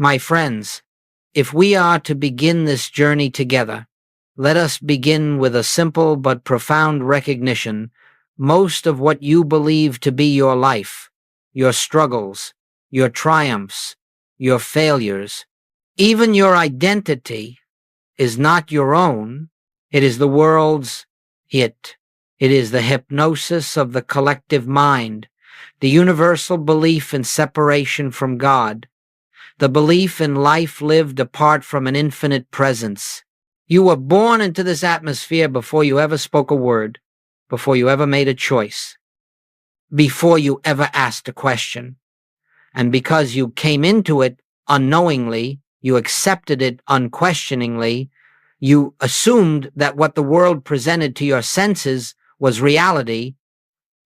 My friends, if we are to begin this journey together, let us begin with a simple but profound recognition. Most of what you believe to be your life, your struggles, your triumphs, your failures, even your identity, is not your own. It is the world's. It is the hypnosis of the collective mind, the universal belief in separation from God, the belief in life lived apart from an infinite presence. You were born into this atmosphere before you ever spoke a word, before you ever made a choice, before you ever asked a question. And because you came into it unknowingly, you accepted it unquestioningly, you assumed that what the world presented to your senses was reality.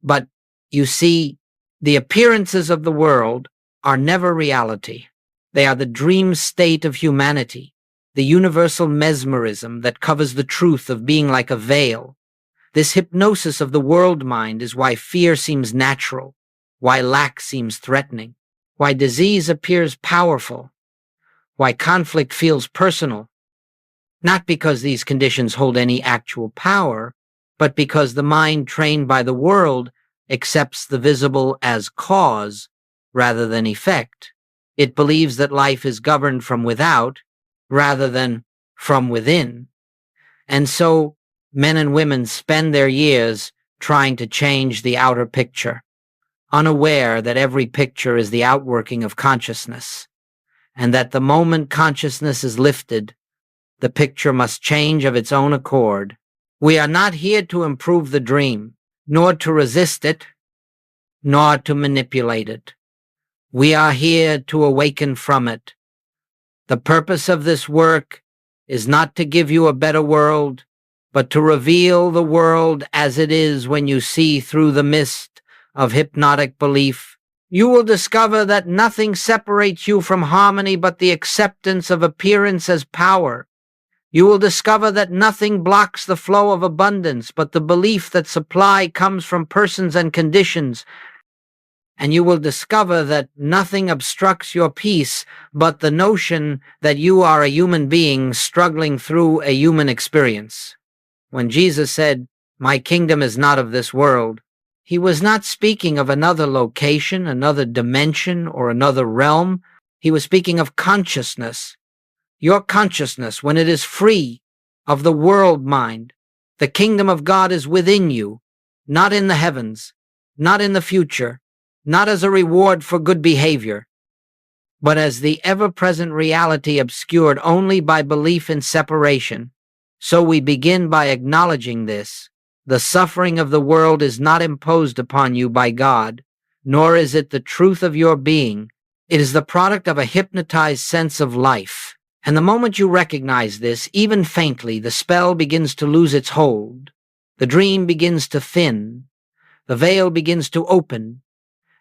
But you see, the appearances of the world are never reality. They are the dream state of humanity, the universal mesmerism that covers the truth of being like a veil. This hypnosis of the world mind is why fear seems natural, why lack seems threatening, why disease appears powerful, why conflict feels personal. Not because these conditions hold any actual power, but because the mind trained by the world accepts the visible as cause rather than effect. It believes that life is governed from without rather than from within. And so men and women spend their years trying to change the outer picture, unaware that every picture is the outworking of consciousness, and that the moment consciousness is lifted, the picture must change of its own accord. We are not here to improve the dream, nor to resist it, nor to manipulate it. We are here to awaken from it. The purpose of this work is not to give you a better world, but to reveal the world as it is when you see through the mist of hypnotic belief. You will discover that nothing separates you from harmony but the acceptance of appearance as power. You will discover that nothing blocks the flow of abundance but the belief that supply comes from persons and conditions. And you will discover that nothing obstructs your peace but the notion that you are a human being struggling through a human experience. When Jesus said, "My kingdom is not of this world," he was not speaking of another location, another dimension, or another realm. He was speaking of consciousness. Your consciousness, when it is free of the world mind, the kingdom of God is within you, not in the heavens, not in the future, not as a reward for good behavior, but as the ever-present reality obscured only by belief in separation. So we begin by acknowledging this. The suffering of the world is not imposed upon you by God, nor is it the truth of your being. It is the product of a hypnotized sense of life. And the moment you recognize this, even faintly, the spell begins to lose its hold. The dream begins to thin. The veil begins to open.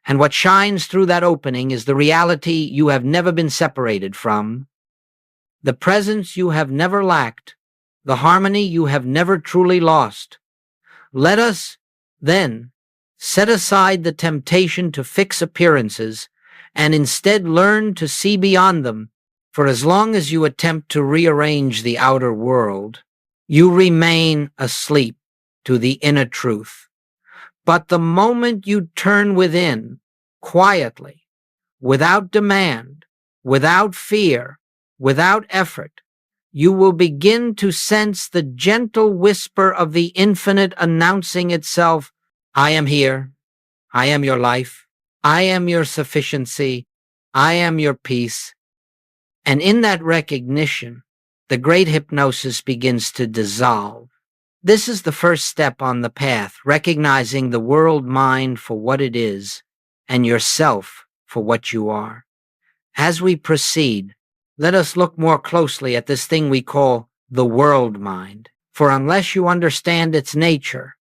And what shines through that opening is the reality you have never been separated from, the presence you have never lacked, the harmony you have never truly lost. Let us, then, set aside the temptation to fix appearances and instead learn to see beyond them. For as long as you attempt to rearrange the outer world, you remain asleep to the inner truth. But the moment you turn within, quietly, without demand, without fear, without effort, you will begin to sense the gentle whisper of the infinite announcing itself, "I am here. I am your life. I am your sufficiency. I am your peace." And in that recognition, the great hypnosis begins to dissolve. This is the first step on the path, recognizing the world mind for what it is and yourself for what you are. As we proceed, let us look more closely at this thing we call the world mind. For unless you understand its nature,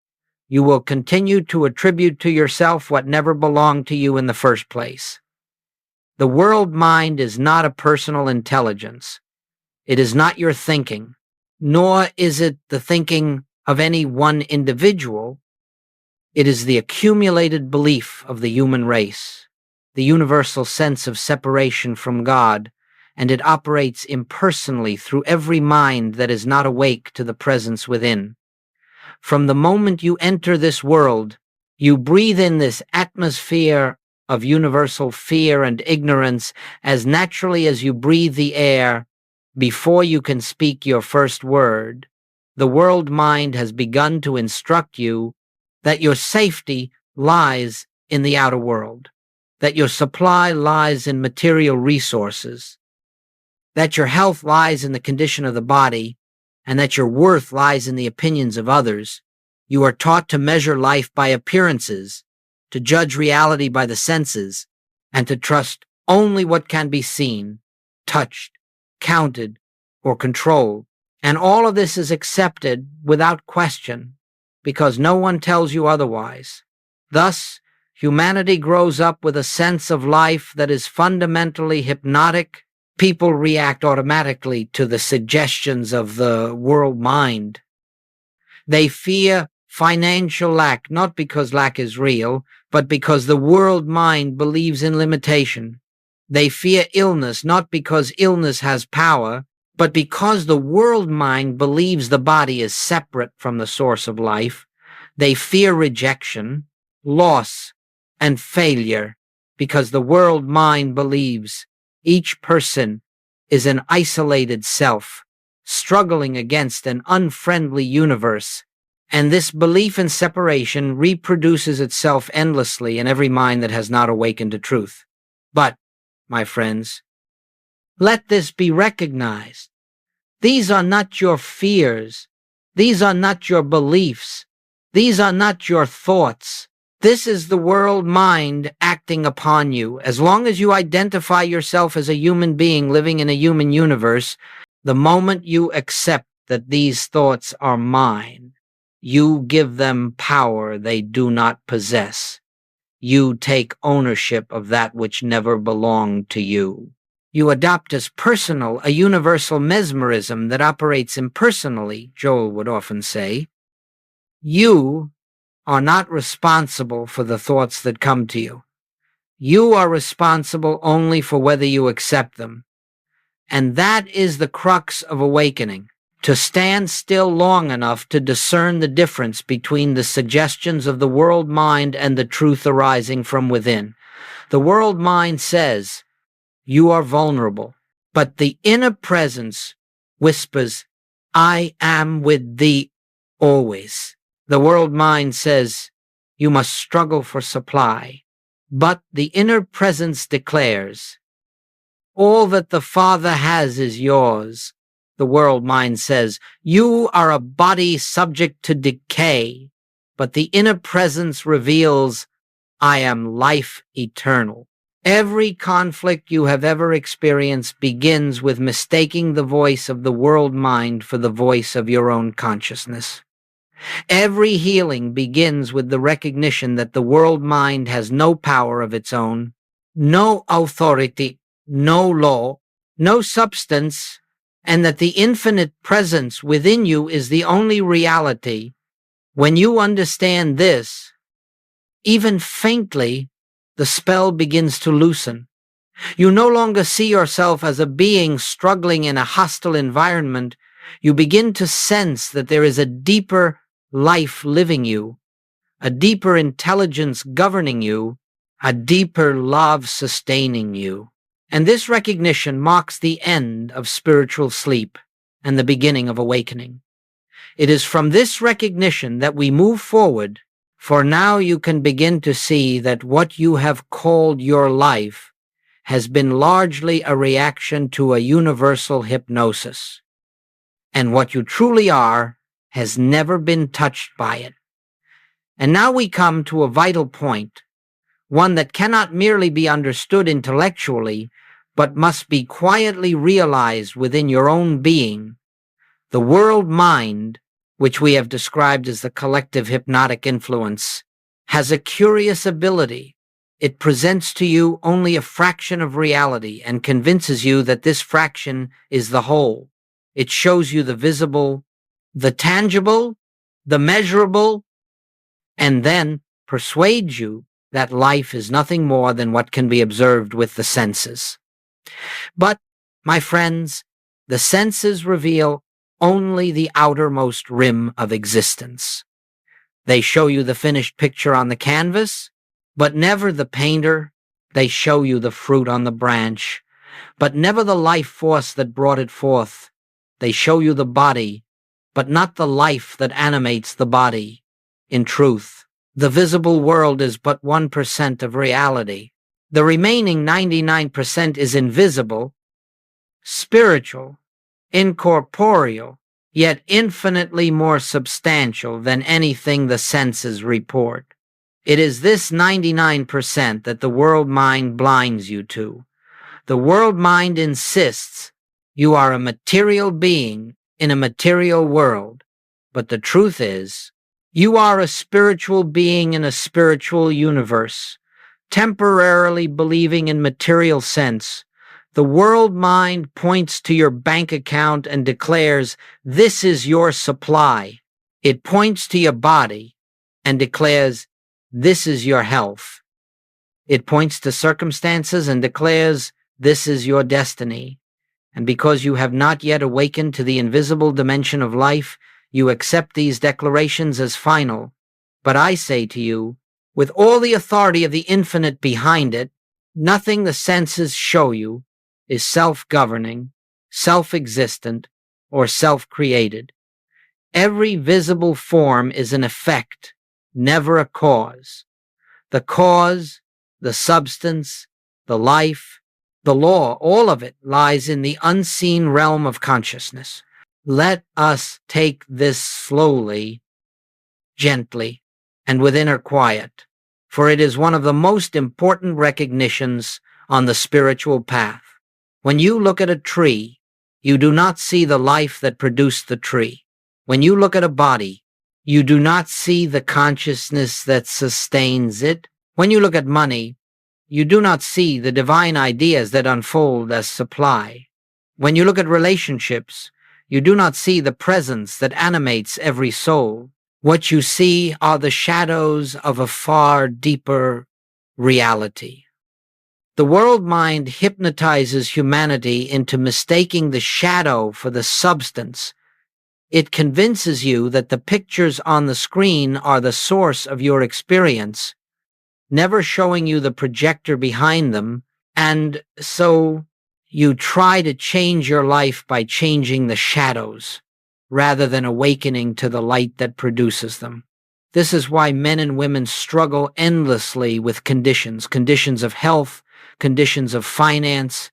you will continue to attribute to yourself what never belonged to you in the first place. The world mind is not a personal intelligence. It is not your thinking, nor is it the thinking of any one individual. It is the accumulated belief of the human race, the universal sense of separation from God, and it operates impersonally through every mind that is not awake to the presence within. From the moment you enter this world, you breathe in this atmosphere of universal fear and ignorance as naturally as you breathe the air before you can speak your first word. The world mind has begun to instruct you that your safety lies in the outer world, that your supply lies in material resources, that your health lies in the condition of the body, and that your worth lies in the opinions of others. You are taught to measure life by appearances, to judge reality by the senses, and to trust only what can be seen, touched, counted, or controlled. And all of this is accepted without question, because no one tells you otherwise. Thus, humanity grows up with a sense of life that is fundamentally hypnotic. People react automatically to the suggestions of the world mind. They fear financial lack, not because lack is real, but because the world mind believes in limitation. They fear illness, not because illness has power, but because the world mind believes the body is separate from the source of life. They fear rejection, loss, and failure, because the world mind believes each person is an isolated self, struggling against an unfriendly universe, and this belief in separation reproduces itself endlessly in every mind that has not awakened to truth. But, my friends, let this be recognized. These are not your fears. These are not your beliefs. These are not your thoughts. This is the world mind acting upon you. As long as you identify yourself as a human being living in a human universe, the moment you accept that these thoughts are mine, you give them power they do not possess. You take ownership of that which never belonged to you. You adopt as personal a universal mesmerism that operates impersonally, Joel would often say. You are not responsible for the thoughts that come to you. You are responsible only for whether you accept them. And that is the crux of awakening, to stand still long enough to discern the difference between the suggestions of the world mind and the truth arising from within. The world mind says, you are vulnerable, but the inner presence whispers, I am with thee always. The world mind says, you must struggle for supply, but the inner presence declares, all that the Father has is yours. The world mind says, you are a body subject to decay, but the inner presence reveals, I am life eternal. Every conflict you have ever experienced begins with mistaking the voice of the world mind for the voice of your own consciousness. Every healing begins with the recognition that the world mind has no power of its own, no authority, no law, no substance, and that the infinite presence within you is the only reality. When you understand this, even faintly, the spell begins to loosen. You no longer see yourself as a being struggling in a hostile environment. You begin to sense that there is a deeper life living you, a deeper intelligence governing you, a deeper love sustaining you. And this recognition marks the end of spiritual sleep and the beginning of awakening. It is from this recognition that we move forward, for now you can begin to see that what you have called your life has been largely a reaction to a universal hypnosis, and what you truly are has never been touched by it. And now we come to a vital point, one that cannot merely be understood intellectually, but must be quietly realized within your own being. The world mind, which we have described as the collective hypnotic influence, has a curious ability. It presents to you only a fraction of reality and convinces you that this fraction is the whole. It shows you the visible, the tangible, the measurable, and then persuades you that life is nothing more than what can be observed with the senses. But My friends, the senses reveal only the outermost rim of existence. They show you the finished picture on the canvas, but never the painter. They show you the fruit on the branch, but never the life force that brought it forth. They show you the body, but not the life that animates the body. In truth, the visible world is but 1% of reality. The remaining 99% is invisible, spiritual, incorporeal, yet infinitely more substantial than anything the senses report. It is this 99% that the world mind blinds you to. The world mind insists you are a material being in a material world, but the truth is, you are a spiritual being in a spiritual universe, temporarily believing in material sense. The world mind points to your bank account and declares, "This is your supply." It points to your body and declares, "This is your health." It points to circumstances and declares, "This is your destiny." And because you have not yet awakened to the invisible dimension of life, you accept these declarations as final. But I say to you, with all the authority of the infinite behind it, nothing the senses show you is self-governing, self-existent, or self-created. Every visible form is an effect, never a cause. The cause, the substance, the life, the law, all of it lies in the unseen realm of consciousness. Let us take this slowly, gently, and with inner quiet, for it is one of the most important recognitions on the spiritual path. When you look at a tree, you do not see the life that produced the tree. When you look at a body, you do not see the consciousness that sustains it. When you look at money, you do not see the divine ideas that unfold as supply. When you look at relationships, you do not see the presence that animates every soul. What you see are the shadows of a far deeper reality. The world mind hypnotizes humanity into mistaking the shadow for the substance. It convinces you that the pictures on the screen are the source of your experience, never showing you the projector behind them, and so you try to change your life by changing the shadows, rather than awakening to the light that produces them. This is why men and women struggle endlessly with conditions of health, conditions of finance,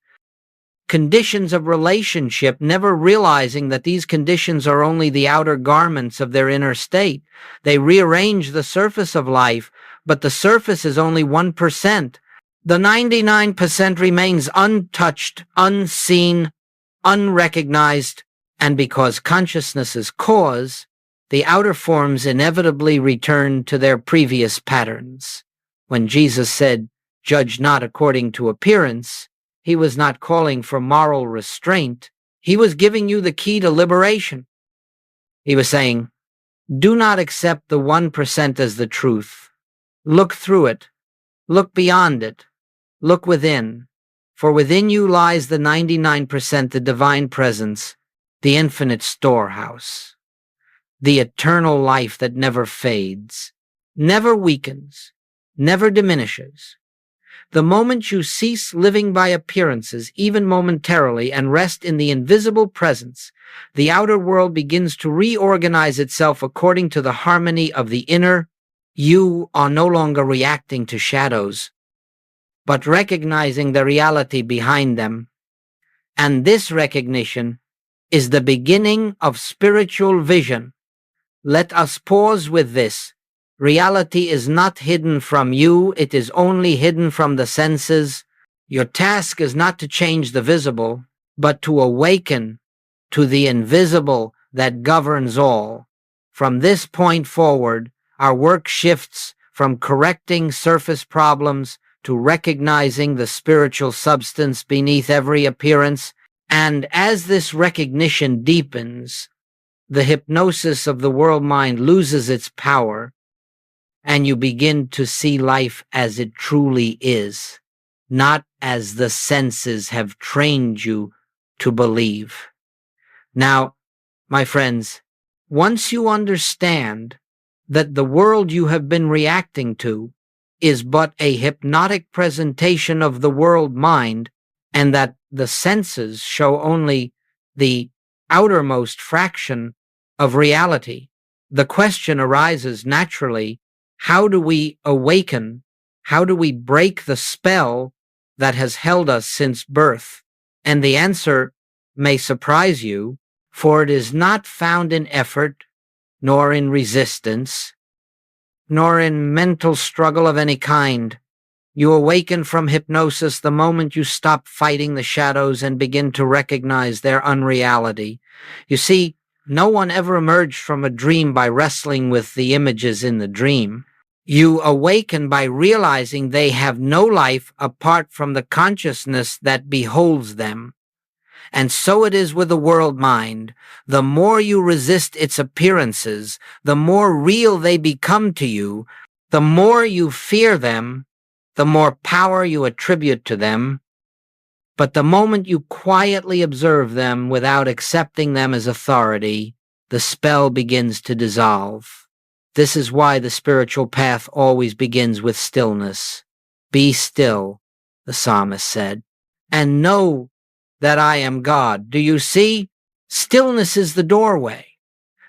conditions of relationship, never realizing that these conditions are only the outer garments of their inner state. They rearrange the surface of life, but the surface is only 1%. The 99% remains untouched, unseen, unrecognized, and because consciousness is cause, the outer forms inevitably return to their previous patterns. When Jesus said, "Judge not according to appearance," he was not calling for moral restraint. He was giving you the key to liberation. He was saying, do not accept the 1% as the truth. Look through it. Look beyond it. Look within. For within you lies the 99%, the divine presence, the infinite storehouse, the eternal life that never fades, never weakens, never diminishes. The moment you cease living by appearances, even momentarily, and rest in the invisible presence, the outer world begins to reorganize itself according to the harmony of the inner. You are no longer reacting to shadows, but recognizing the reality behind them. And this recognition is the beginning of spiritual vision. Let us pause with this. Reality is not hidden from you, it is only hidden from the senses. Your task is not to change the visible, but to awaken to the invisible that governs all. From this point forward, our work shifts from correcting surface problems to recognizing the spiritual substance beneath every appearance. And as this recognition deepens, the hypnosis of the world mind loses its power, and you begin to see life as it truly is, not as the senses have trained you to believe. Now, my friends, once you understand that the world you have been reacting to is but a hypnotic presentation of the world mind, and that the senses show only the outermost fraction of reality, the question arises naturally: how do we awaken? How do we break the spell that has held us since birth? And the answer may surprise you, for it is not found in effort, nor in resistance, nor in mental struggle of any kind. You awaken from hypnosis the moment you stop fighting the shadows and begin to recognize their unreality. You see, no one ever emerged from a dream by wrestling with the images in the dream. You awaken by realizing they have no life apart from the consciousness that beholds them. And so it is with the world mind. The more you resist its appearances, the more real they become to you. The more you fear them, the more power you attribute to them. But the moment you quietly observe them without accepting them as authority, the spell begins to dissolve. This is why the spiritual path always begins with stillness. Be still, the psalmist said, and know that I am God. Do you see? Stillness is the doorway.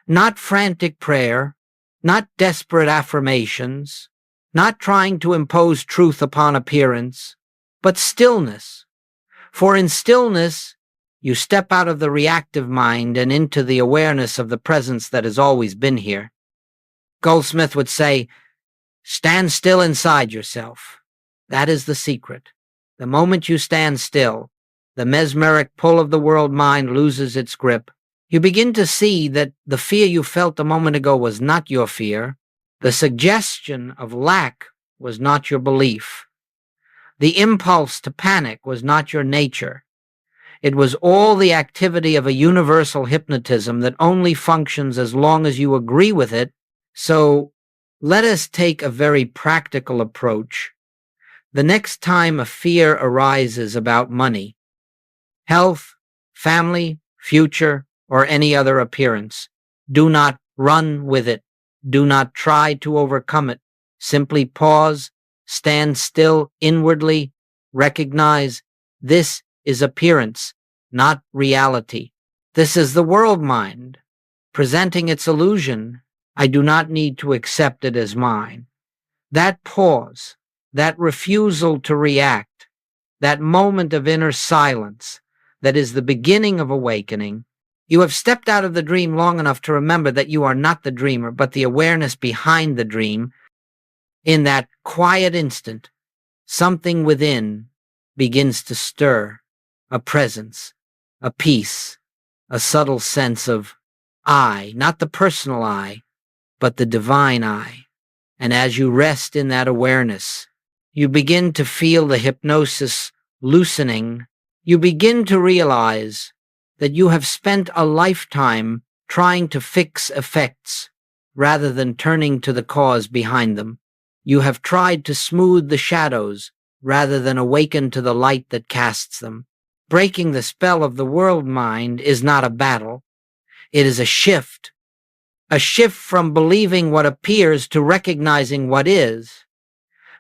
Not frantic prayer, not desperate affirmations, not trying to impose truth upon appearance, but stillness. For in stillness, you step out of the reactive mind and into the awareness of the presence that has always been here. Goldsmith would say, stand still inside yourself. That is the secret. The moment you stand still, the mesmeric pull of the world mind loses its grip. You begin to see that the fear you felt a moment ago was not your fear. The suggestion of lack was not your belief. The impulse to panic was not your nature. It was all the activity of a universal hypnotism that only functions as long as you agree with it. So let us take a very practical approach. The next time a fear arises about money, health, family, future, or any other appearance, do not run with it. Do not try to overcome it. Simply pause, stand still inwardly, recognize this is appearance, not reality. This is the world mind, presenting its illusion. I do not need to accept it as mine. That pause, that refusal to react, that moment of inner silence, that is the beginning of awakening. You have stepped out of the dream long enough to remember that you are not the dreamer, but the awareness behind the dream. In that quiet instant, something within begins to stir, a presence, a peace, a subtle sense of I, not the personal I, but the divine I. And as you rest in that awareness, you begin to feel the hypnosis loosening. You begin to realize that you have spent a lifetime trying to fix effects rather than turning to the cause behind them. You have tried to smooth the shadows rather than awaken to the light that casts them. Breaking the spell of the world mind is not a battle. It is a shift from believing what appears to recognizing what is,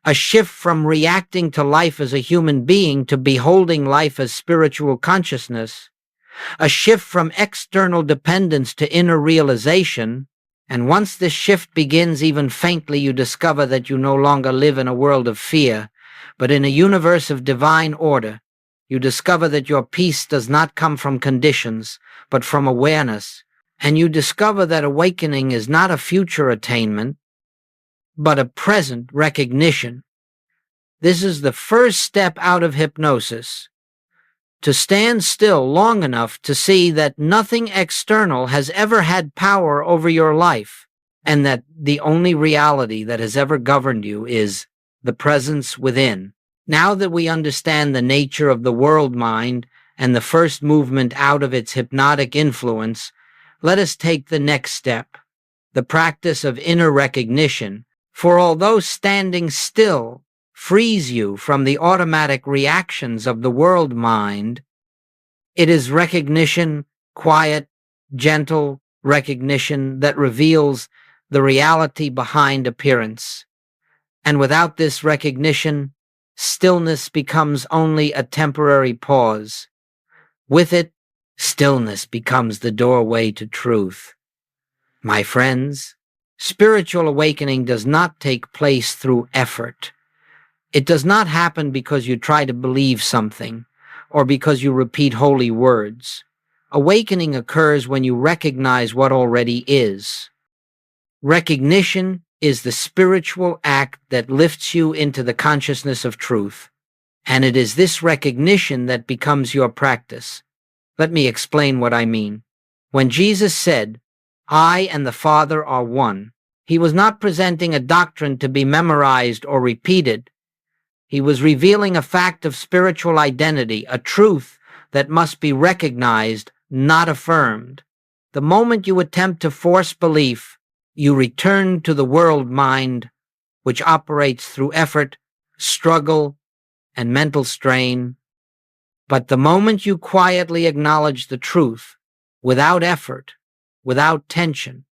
a shift from reacting to life as a human being to beholding life as spiritual consciousness, a shift from external dependence to inner realization. And once this shift begins even faintly, you discover that you no longer live in a world of fear, but in a universe of divine order. You discover that your peace does not come from conditions, but from awareness. And you discover that awakening is not a future attainment, but a present recognition. This is the first step out of hypnosis. To stand still long enough to see that nothing external has ever had power over your life, and that the only reality that has ever governed you is the presence within. Now that we understand the nature of the world mind and the first movement out of its hypnotic influence, let us take the next step, the practice of inner recognition. For although standing still frees you from the automatic reactions of the world mind, It is recognition, quiet, gentle recognition that reveals the reality behind appearance. And without this recognition, stillness becomes only a temporary pause. With it, stillness becomes the doorway to truth. My friends, spiritual awakening does not take place through effort. It does not happen because you try to believe something or because you repeat holy words. Awakening occurs when you recognize what already is. Recognition is the spiritual act that lifts you into the consciousness of truth, and it is this recognition that becomes your practice. Let me explain what I mean. When Jesus said, "I and the Father are one," he was not presenting a doctrine to be memorized or repeated. He was revealing a fact of spiritual identity, a truth that must be recognized, not affirmed. The moment you attempt to force belief, you return to the world mind, which operates through effort, struggle, and mental strain. But the moment you quietly acknowledge the truth, without effort, without tension,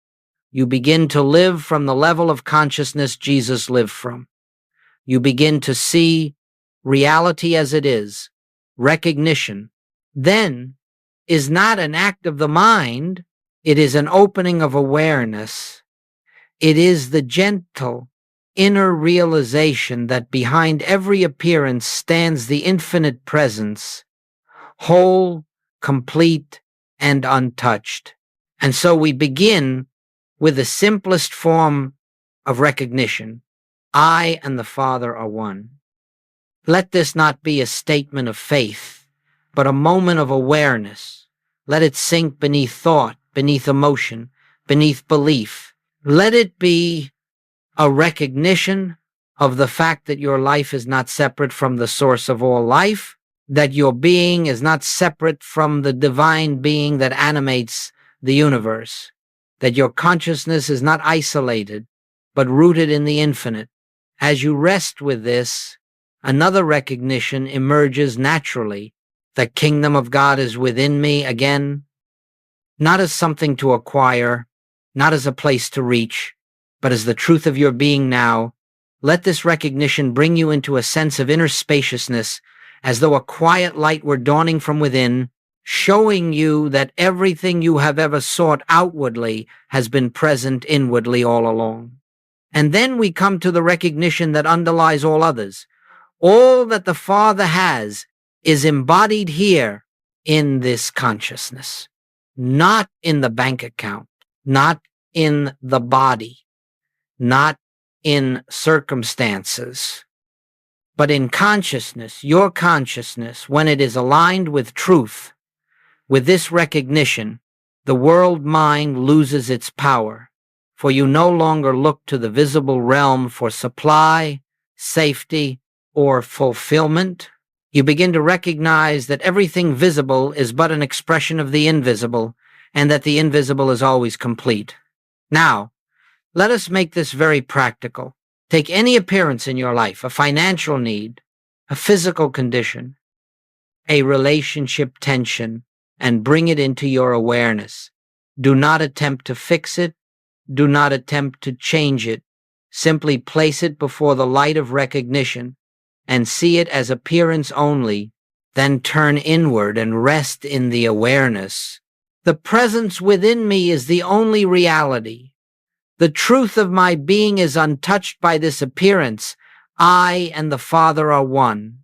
you begin to live from the level of consciousness Jesus lived from. You begin to see reality as it is. Recognition, then, is not an act of the mind, it is an opening of awareness. It is the gentle, inner realization that behind every appearance stands the infinite presence, whole, complete, and untouched. And so we begin with the simplest form of recognition. I and the Father are one. Let this not be a statement of faith, but a moment of awareness. Let it sink beneath thought, beneath emotion, beneath belief. Let it be a recognition of the fact that your life is not separate from the source of all life, that your being is not separate from the divine being that animates the universe, that your consciousness is not isolated, but rooted in the infinite. As you rest with this, another recognition emerges naturally. The kingdom of God is within me again, not as something to acquire, not as a place to reach, but as the truth of your being now. Let this recognition bring you into a sense of inner spaciousness, as though a quiet light were dawning from within, showing you that everything you have ever sought outwardly has been present inwardly all along. And then we come to the recognition that underlies all others. All that the Father has is embodied here in this consciousness, not in the bank account, not in the body, not in circumstances, but in consciousness. Your consciousness, when it is aligned with truth, with this recognition, the world mind loses its power, for you no longer look to the visible realm for supply, safety, or fulfillment. You begin to recognize that everything visible is but an expression of the invisible, and that the invisible is always complete. Now, let us make this very practical. Take any appearance in your life, a financial need, a physical condition, a relationship tension, and bring it into your awareness. Do not attempt to fix it. Do not attempt to change it. Simply place it before the light of recognition and see it as appearance only, then turn inward and rest in the awareness. The presence within me is the only reality. The truth of my being is untouched by this appearance. I and the Father are one.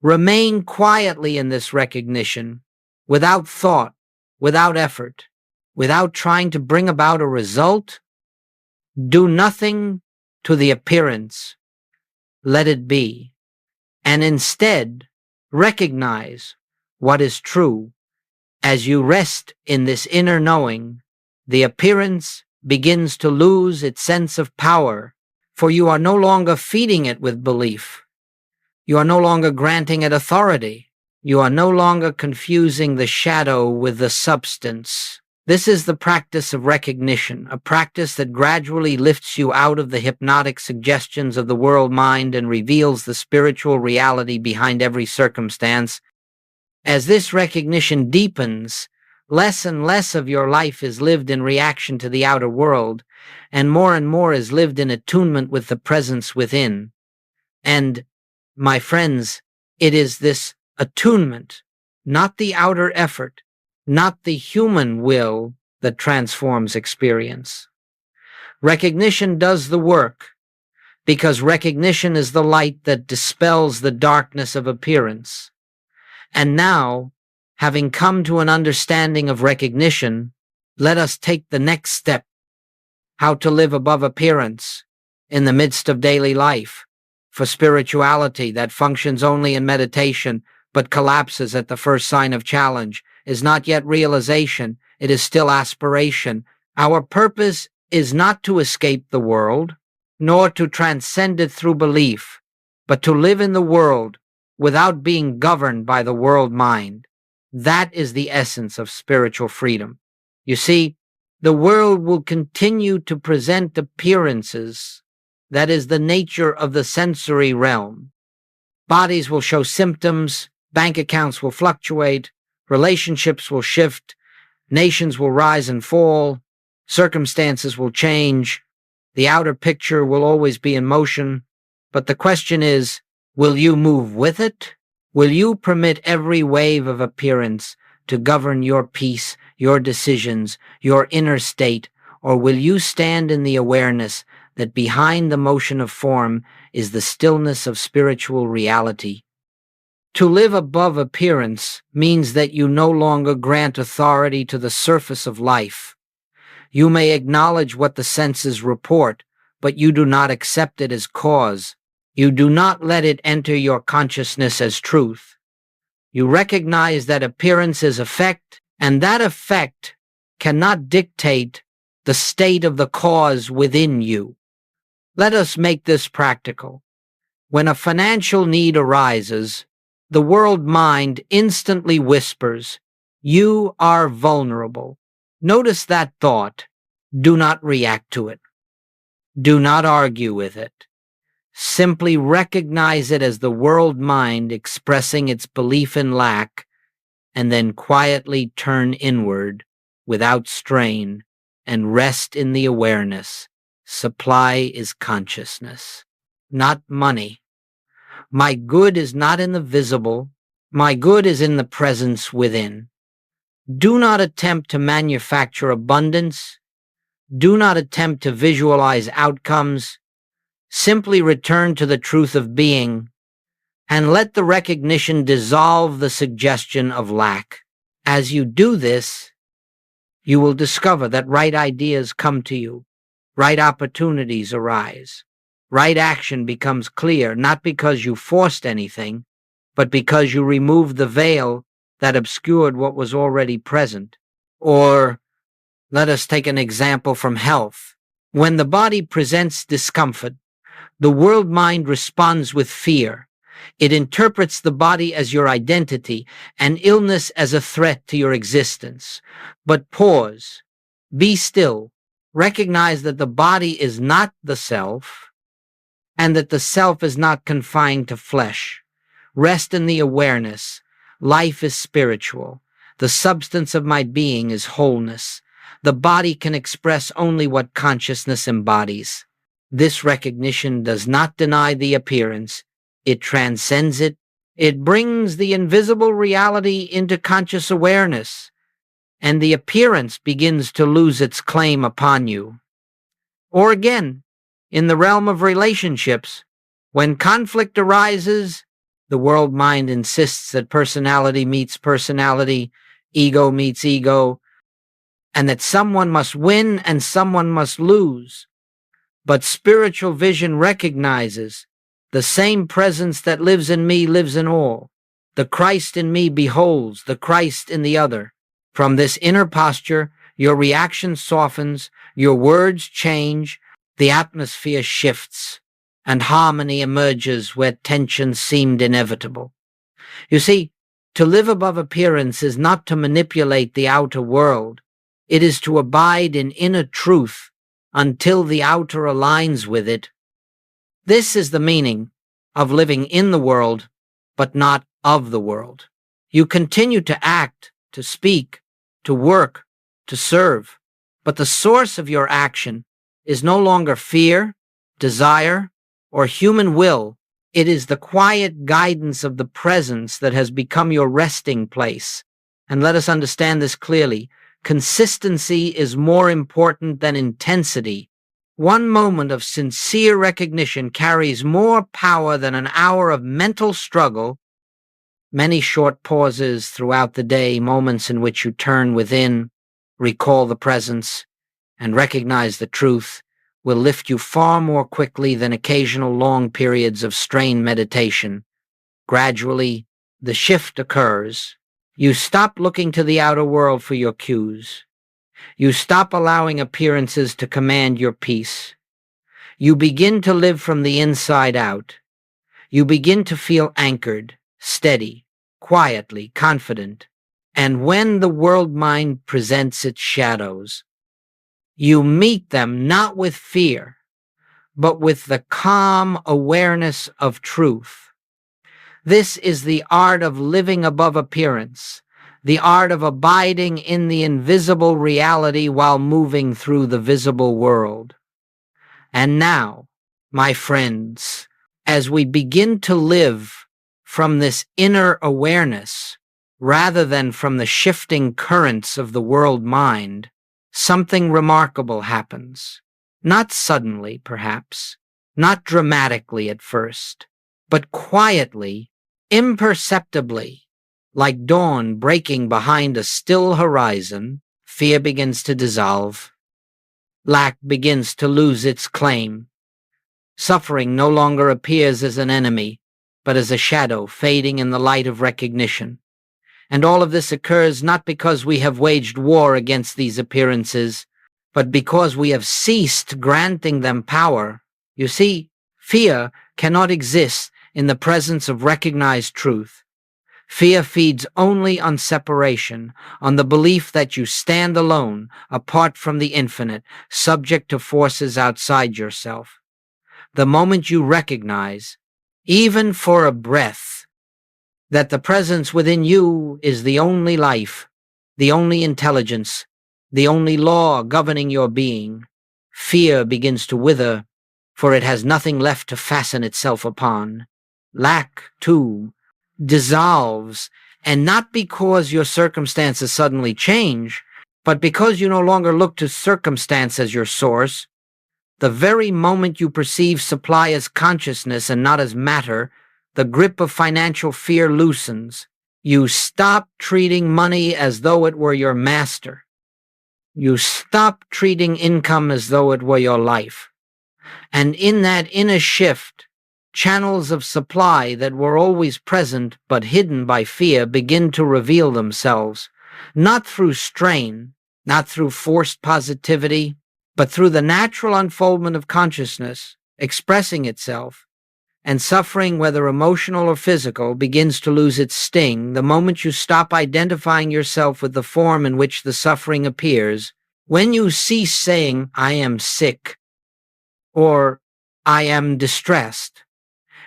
Remain quietly in this recognition, without thought, without effort, without trying to bring about a result. Do nothing to the appearance. Let it be. And instead, recognize what is true. As you rest in this inner knowing, the appearance begins to lose its sense of power, for you are no longer feeding it with belief. You are no longer granting it authority. You are no longer confusing the shadow with the substance. This is the practice of recognition, a practice that gradually lifts you out of the hypnotic suggestions of the world mind and reveals the spiritual reality behind every circumstance. As this recognition deepens, less and less of your life is lived in reaction to the outer world, and more is lived in attunement with the presence within. And, my friends, it is this attunement, not the outer effort, not the human will, that transforms experience. Recognition does the work, because recognition is the light that dispels the darkness of appearance. And now, having come to an understanding of recognition, let us take the next step: how to live above appearance in the midst of daily life. For spirituality that functions only in meditation but collapses at the first sign of challenge is not yet realization, it is still aspiration. Our purpose is not to escape the world, nor to transcend it through belief, but to live in the world without being governed by the world mind. That is the essence of spiritual freedom. You see, the world will continue to present appearances. That is the nature of the sensory realm. Bodies will show symptoms, bank accounts will fluctuate, relationships will shift, nations will rise and fall, circumstances will change, the outer picture will always be in motion. But the question is, will you move with it? Will you permit every wave of appearance to govern your peace, your decisions, your inner state, or will you stand in the awareness that behind the motion of form is the stillness of spiritual reality? To live above appearance means that you no longer grant authority to the surface of life. You may acknowledge what the senses report, but you do not accept it as cause. You do not let it enter your consciousness as truth. You recognize that appearance is effect, and that effect cannot dictate the state of the cause within you. Let us make this practical. When a financial need arises, the world mind instantly whispers, "You are vulnerable." Notice that thought. Do not react to it. Do not argue with it. Simply recognize it as the world mind expressing its belief in lack, and then quietly turn inward without strain and rest in the awareness. Supply is consciousness, not money. My good is not in the visible. My good is in the presence within. Do not attempt to manufacture abundance. Do not attempt to visualize outcomes. Simply return to the truth of being and let the recognition dissolve the suggestion of lack. As you do this, you will discover that right ideas come to you, right opportunities arise, right action becomes clear, not because you forced anything, but because you removed the veil that obscured what was already present. Or let us take an example from health. When the body presents discomfort, the world mind responds with fear. It interprets the body as your identity and illness as a threat to your existence. But pause, be still, recognize that the body is not the self and that the self is not confined to flesh. Rest in the awareness. Life is spiritual. The substance of my being is wholeness. The body can express only what consciousness embodies. This recognition does not deny the appearance. It transcends it. It brings the invisible reality into conscious awareness, and the appearance begins to lose its claim upon you. Or again, in the realm of relationships, when conflict arises, the world mind insists that personality meets personality, ego meets ego, and that someone must win and someone must lose. But spiritual vision recognizes the same presence that lives in me lives in all. The Christ in me beholds the Christ in the other. From this inner posture, your reaction softens, your words change, the atmosphere shifts, and harmony emerges where tension seemed inevitable. You see, to live above appearance is not to manipulate the outer world. It is to abide in inner truth until the outer aligns with it. This is the meaning of living in the world, but not of the world. You continue to act, to speak, to work, to serve, but the source of your action is no longer fear, desire, or human will. It is the quiet guidance of the presence that has become your resting place. And let us understand this clearly. Consistency is more important than intensity. One moment of sincere recognition carries more power than an hour of mental struggle. Many short pauses throughout the day, moments in which you turn within, recall the presence, and recognize the truth, will lift you far more quickly than occasional long periods of strained meditation. Gradually, the shift occurs. You stop looking to the outer world for your cues. You stop allowing appearances to command your peace. You begin to live from the inside out. You begin to feel anchored, steady, quietly confident. And when the world mind presents its shadows, you meet them not with fear, but with the calm awareness of truth. This is the art of living above appearance, the art of abiding in the invisible reality while moving through the visible world. And now, my friends, as we begin to live from this inner awareness, rather than from the shifting currents of the world mind, something remarkable happens. Not suddenly, perhaps, not dramatically at first, but quietly, imperceptibly, like dawn breaking behind a still horizon. Fear begins to dissolve. Lack begins to lose its claim. Suffering no longer appears as an enemy, but as a shadow fading in the light of recognition. And all of this occurs not because we have waged war against these appearances, but because we have ceased granting them power. You see, fear cannot exist in the presence of recognized truth. Fear feeds only on separation, on the belief that you stand alone, apart from the infinite, subject to forces outside yourself. The moment you recognize, even for a breath, that the presence within you is the only life, the only intelligence, the only law governing your being, fear begins to wither, for it has nothing left to fasten itself upon. Lack, too, dissolves, and not because your circumstances suddenly change, but because you no longer look to circumstance as your source. The very moment you perceive supply as consciousness and not as matter, the grip of financial fear loosens. You stop treating money as though it were your master. You stop treating income as though it were your life. And in that inner shift, channels of supply that were always present but hidden by fear begin to reveal themselves, not through strain, not through forced positivity, but through the natural unfoldment of consciousness expressing itself. And suffering, whether emotional or physical, begins to lose its sting the moment you stop identifying yourself with the form in which the suffering appears. When you cease saying, "I am sick," or "I am distressed,"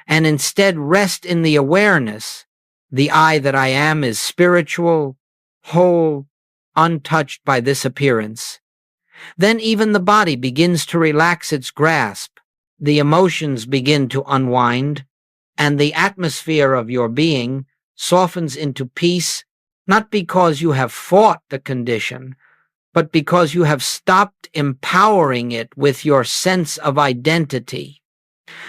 and instead rest in the awareness, the I that I am is spiritual, whole, untouched by this appearance, then even the body begins to relax its grasp, the emotions begin to unwind, and the atmosphere of your being softens into peace, not because you have fought the condition, but because you have stopped empowering it with your sense of identity.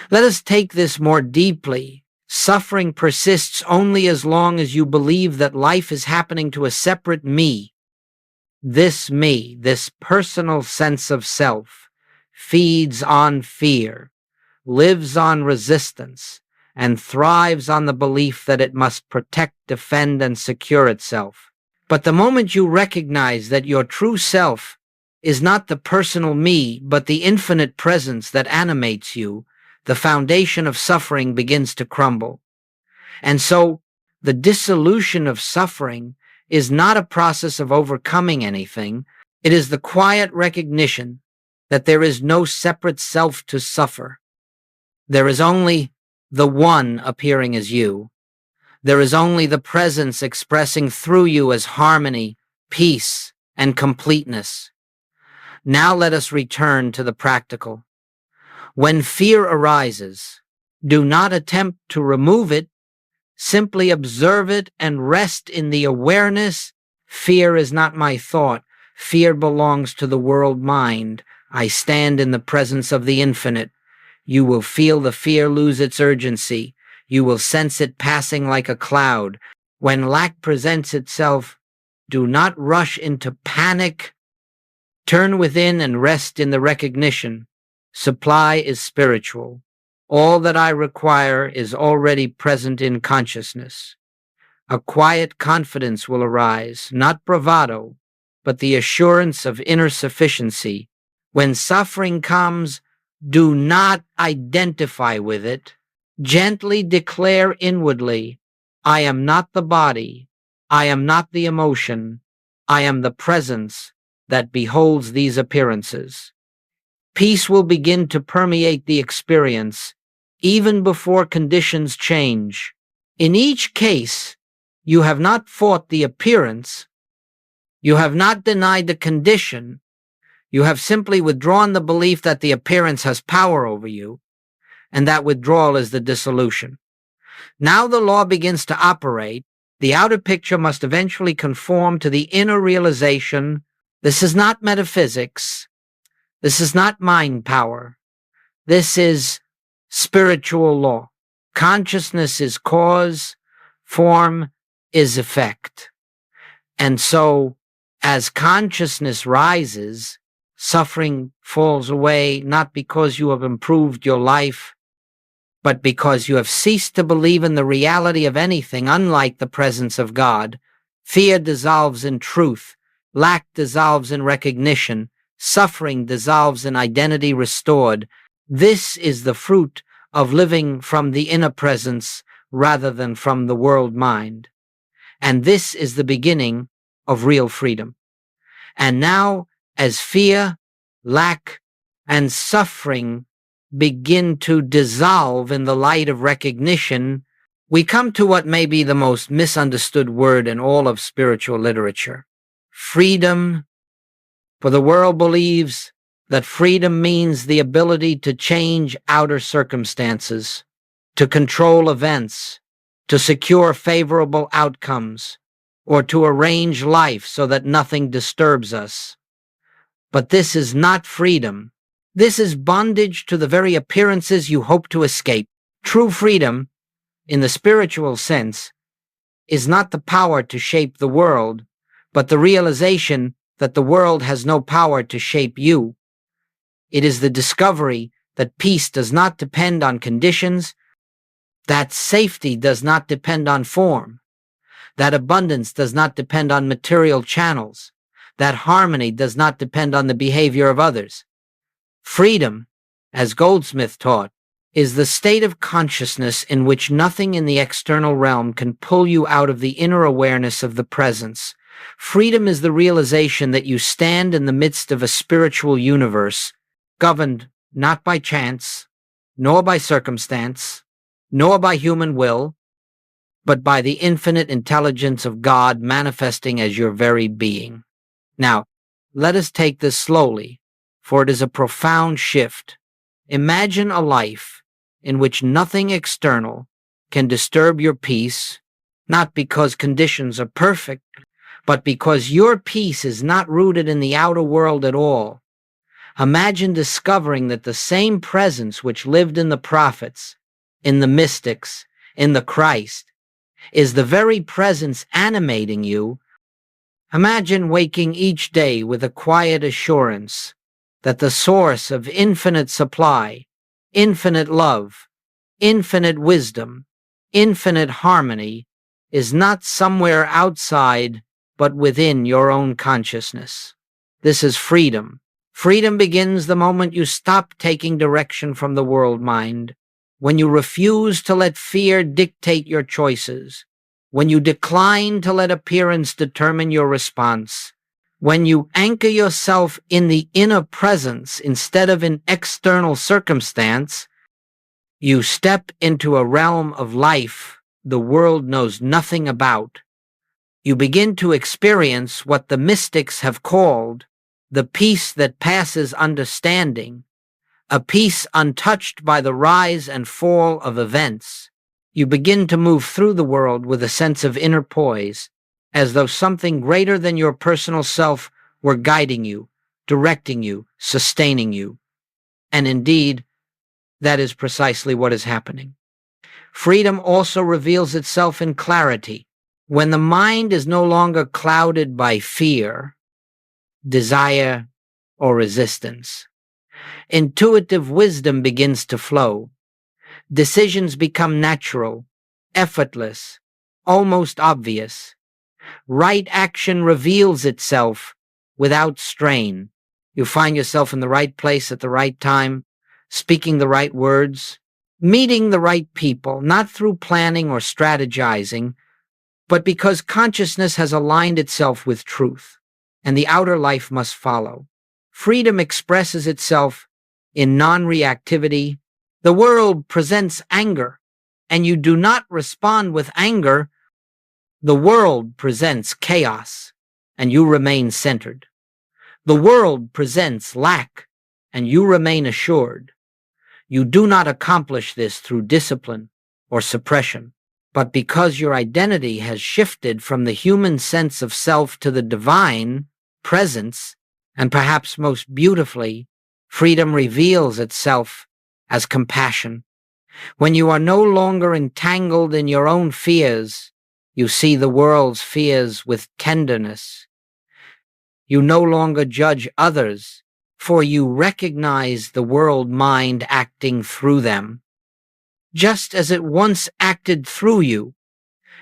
Let us take this more deeply. Suffering persists only as long as you believe that life is happening to a separate me. This me, this personal sense of self, feeds on fear, lives on resistance, and thrives on the belief that it must protect, defend, and secure itself. But the moment you recognize that your true self is not the personal me, but the infinite presence that animates you, the foundation of suffering begins to crumble. And so, the dissolution of suffering is not a process of overcoming anything. It is the quiet recognition that there is no separate self to suffer. There is only the one appearing as you, There is only the presence expressing through you as harmony, peace, and completeness. Now let us return to the practical. When fear arises, do not attempt to remove it. Simply observe it and rest in the awareness. Fear is not my thought. Fear belongs to the world mind. I stand in the presence of the infinite. You will feel the fear lose its urgency. You will sense it passing like a cloud. When lack presents itself, do not rush into panic. Turn within and rest in the recognition. Supply is spiritual. All that I require is already present in consciousness. A quiet confidence will arise, not bravado, but the assurance of inner sufficiency. When suffering comes, do not identify with it. Gently declare inwardly, I am not the body, I am not the emotion, I am the presence that beholds these appearances. Peace will begin to permeate the experience, even before conditions change. In each case, you have not fought the appearance, you have not denied the condition, you have simply withdrawn the belief that the appearance has power over you, and that withdrawal is the dissolution. Now the law begins to operate. The outer picture must eventually conform to the inner realization. This is not metaphysics. This is not mind power. This is spiritual law. Consciousness is cause, form is effect. And so, as consciousness rises, suffering falls away, not because you have improved your life, but because you have ceased to believe in the reality of anything unlike the presence of God. Fear dissolves in truth, lack dissolves in recognition, suffering dissolves in identity restored. This is the fruit of living from the inner presence rather than from the world mind. And this is the beginning of real freedom. And now, as fear, lack, and suffering begin to dissolve in the light of recognition, we come to what may be the most misunderstood word in all of spiritual literature: freedom. For the world believes that freedom means the ability to change outer circumstances, to control events, to secure favorable outcomes, or to arrange life so that nothing disturbs us. But this is not freedom. This is bondage to the very appearances you hope to escape. True freedom, in the spiritual sense, is not the power to shape the world, but the realization that the world has no power to shape you. It is the discovery that peace does not depend on conditions, that safety does not depend on form, that abundance does not depend on material channels, that harmony does not depend on the behavior of others. Freedom, as Goldsmith taught, is the state of consciousness in which nothing in the external realm can pull you out of the inner awareness of the presence. Freedom is the realization that you stand in the midst of a spiritual universe, governed not by chance, nor by circumstance, nor by human will, but by the infinite intelligence of God manifesting as your very being. Now, let us take this slowly, for it is a profound shift. Imagine a life in which nothing external can disturb your peace, not because conditions are perfect, but because your peace is not rooted in the outer world at all. Imagine discovering that the same presence which lived in the prophets, in the mystics, in the Christ, is the very presence animating you. Imagine waking each day with a quiet assurance that the source of infinite supply, infinite love, infinite wisdom, infinite harmony is not somewhere outside, but within your own consciousness. This is freedom. Freedom begins the moment you stop taking direction from the world mind, when you refuse to let fear dictate your choices, when you decline to let appearance determine your response, when you anchor yourself in the inner presence instead of in external circumstance. You step into a realm of life the world knows nothing about. You begin to experience what the mystics have called the peace that passes understanding, a peace untouched by the rise and fall of events. You begin to move through the world with a sense of inner poise, as though something greater than your personal self were guiding you, directing you, sustaining you. And indeed, that is precisely what is happening. Freedom also reveals itself in clarity. When the mind is no longer clouded by fear, desire, or resistance, intuitive wisdom begins to flow. Decisions become natural, effortless, almost obvious. Right action reveals itself without strain. You find yourself in the right place at the right time, speaking the right words, meeting the right people, not through planning or strategizing, but because consciousness has aligned itself with truth, and the outer life must follow. Freedom expresses itself in non-reactivity. The world presents anger, and you do not respond with anger. The world presents chaos, and you remain centered. The world presents lack, and you remain assured. You do not accomplish this through discipline or suppression, but because your identity has shifted from the human sense of self to the divine presence, and perhaps most beautifully, freedom reveals itself as compassion. When you are no longer entangled in your own fears, you see the world's fears with tenderness. You no longer judge others, for you recognize the world mind acting through them, just as it once acted through you.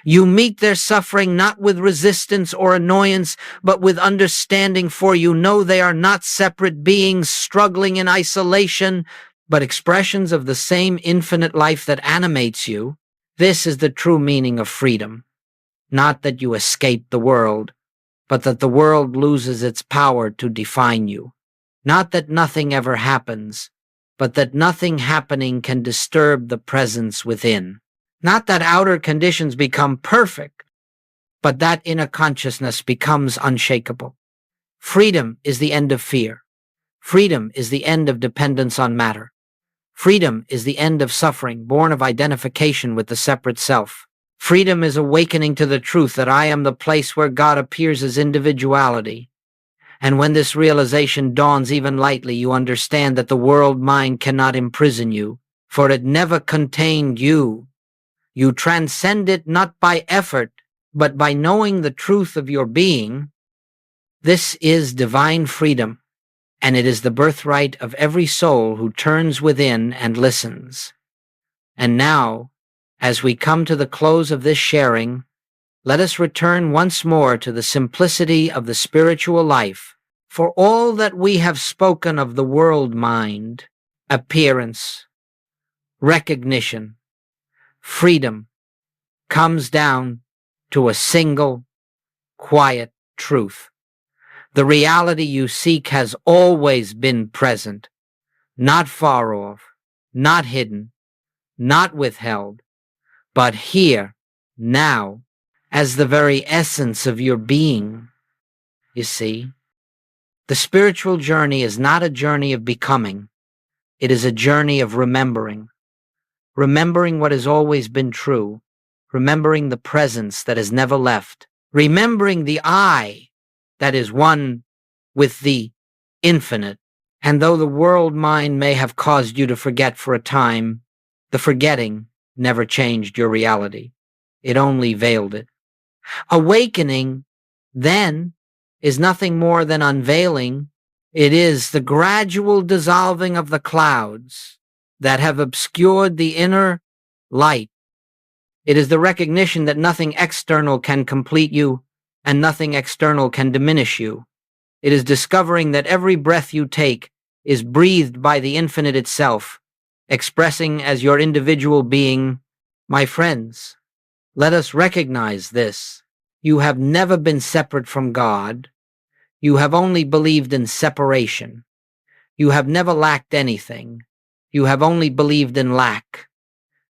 You meet their suffering not with resistance or annoyance, but with understanding, for you know they are not separate beings struggling in isolation, but expressions of the same infinite life that animates you. This is the true meaning of freedom. Not that you escape the world, but that the world loses its power to define you. Not that nothing ever happens, but that nothing happening can disturb the presence within. Not that outer conditions become perfect, but that inner consciousness becomes unshakable. Freedom is the end of fear. Freedom is the end of dependence on matter. Freedom is the end of suffering, born of identification with the separate self. Freedom is awakening to the truth that I am the place where God appears as individuality. And when this realization dawns even lightly, you understand that the world mind cannot imprison you, for it never contained you. You transcend it not by effort, but by knowing the truth of your being. This is divine freedom, and it is the birthright of every soul who turns within and listens. And now, as we come to the close of this sharing, let us return once more to the simplicity of the spiritual life. For all that we have spoken of the world mind, appearance, recognition, freedom, comes down to a single, quiet truth. The reality you seek has always been present, not far off, not hidden, not withheld, but here, now, as the very essence of your being. You see, the spiritual journey is not a journey of becoming. It is a journey of remembering. Remembering what has always been true. Remembering the presence that has never left. Remembering the I that is one with the infinite. And though the world mind may have caused you to forget for a time, the forgetting never changed your reality. It only veiled it. Awakening, then, is nothing more than unveiling. It is the gradual dissolving of the clouds that have obscured the inner light. It is the recognition that nothing external can complete you and nothing external can diminish you. It is discovering that every breath you take is breathed by the infinite itself, expressing as your individual being. My friends, let us recognize this. You have never been separate from God. You have only believed in separation. You have never lacked anything. You have only believed in lack.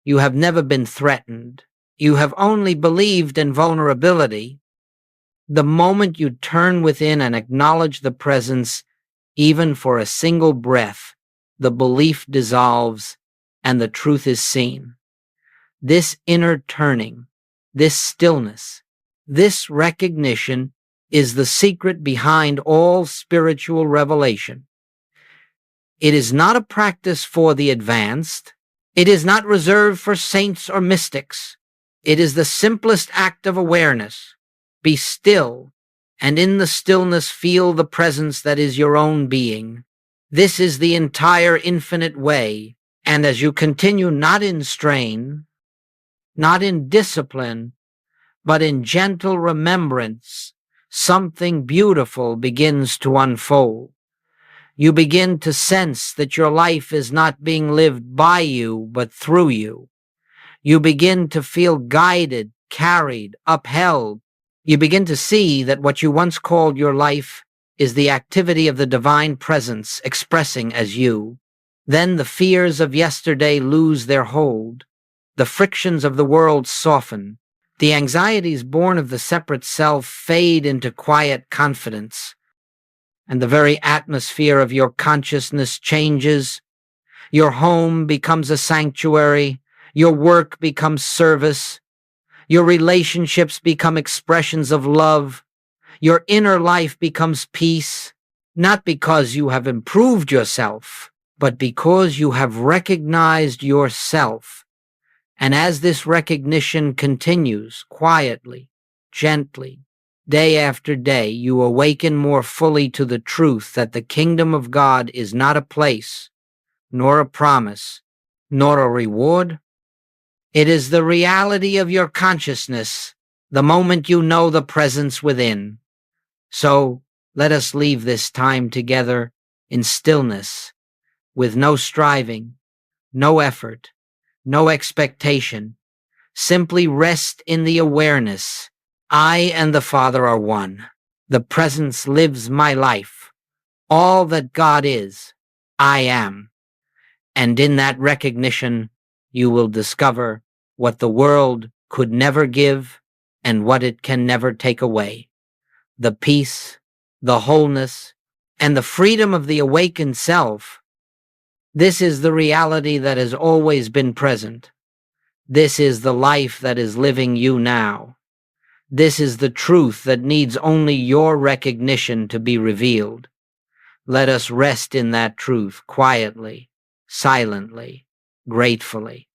You have never been threatened. You have only believed in vulnerability. The moment you turn within and acknowledge the presence, even for a single breath, the belief dissolves and the truth is seen. This inner turning, this stillness, this recognition is the secret behind all spiritual revelation. It is not a practice for the advanced. It is not reserved for saints or mystics. It is the simplest act of awareness. Be still, and in the stillness feel the presence that is your own being. This is the entire infinite way, and as you continue not in strain, not in discipline, but in gentle remembrance, something beautiful begins to unfold. You begin to sense that your life is not being lived by you, but through you. You begin to feel guided, carried, upheld. You begin to see that what you once called your life is the activity of the divine presence expressing as you. Then the fears of yesterday lose their hold. The frictions of the world soften. The anxieties born of the separate self fade into quiet confidence. And the very atmosphere of your consciousness changes. Your home becomes a sanctuary. Your work becomes service. Your relationships become expressions of love. Your inner life becomes peace, not because you have improved yourself, but because you have recognized yourself. And as this recognition continues quietly, gently, day after day, you awaken more fully to the truth that the kingdom of God is not a place, nor a promise, nor a reward. It is the reality of your consciousness, the moment you know the presence within. So let us leave this time together in stillness, with no striving, no effort, no expectation. Simply rest in the awareness. I and the Father are one. The presence lives my life. All that God is, I am. And in that recognition, you will discover what the world could never give and what it can never take away. The peace, the wholeness, and the freedom of the awakened self. This is the reality that has always been present. This is the life that is living you now. This is the truth that needs only your recognition to be revealed. Let us rest in that truth quietly, silently, gratefully.